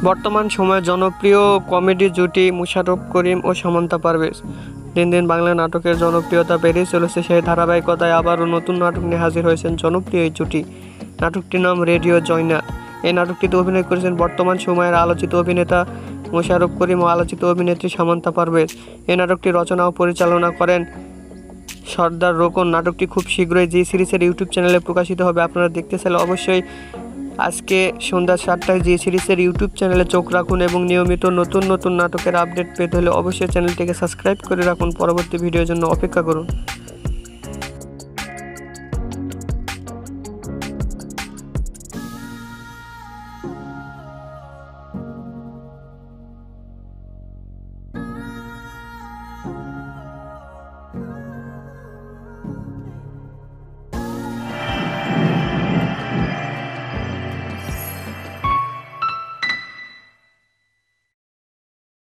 বর্তমান সময়ে জনপ্রিয় কমেডি জুটি মোশাররফ করিম ও সামান্তা পারভেজ। দিন দিন বাংলা নাটকের জনপ্রিয়তা বেড়েই চলেছে, সেই ধারাবাহিকতায় আবারও নতুন নাটক নিয়ে হাজির হয়েছেন জনপ্রিয় এই জুটি। নাটকটির নাম রেডিও জয়না। এই নাটকটিতে অভিনয় করেছেন বর্তমান সময়ের আলোচিত অভিনেতা মোশাররফ করিম ও আলোচিত অভিনেত্রী সামান্তা পারভেজ। এই নাটকটি রচনা ও পরিচালনা করেন সর্দার রোকন। নাটকটি খুব শীঘ্রই জি সিরিজের ইউটিউব চ্যানেলে প্রকাশিত হবে। আপনারা দেখতে চাইলে অবশ্যই আজকে সন্ধ্যা 7টায় জি সিরিজের ইউটিউব চ্যানেলে চোখ রাখুন এবং নিয়মিত নতুন নতুন নাটকের আপডেট পেতে হলে অবশ্যই চ্যানেলটিকে সাবস্ক্রাইব করে রাখুন। পরবর্তী ভিডিওর জন্য অপেক্ষা করুন।